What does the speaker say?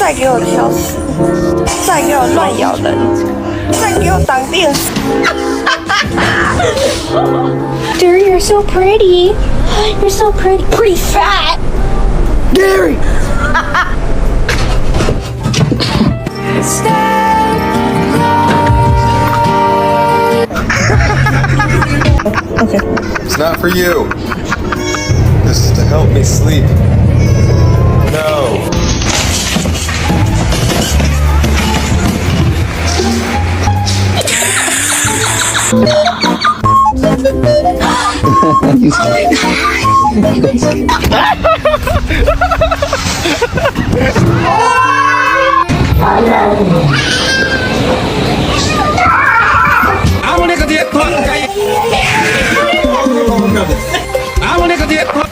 再给我挑食，再给我乱咬人，再给我挡电视。Dude, you're so pretty. You're so pretty. Pretty fat. Gary. Okay. It's not for you. This is to help me sleep. No. Amo ni ketiet tuan kai. Amo ni ketiet tuan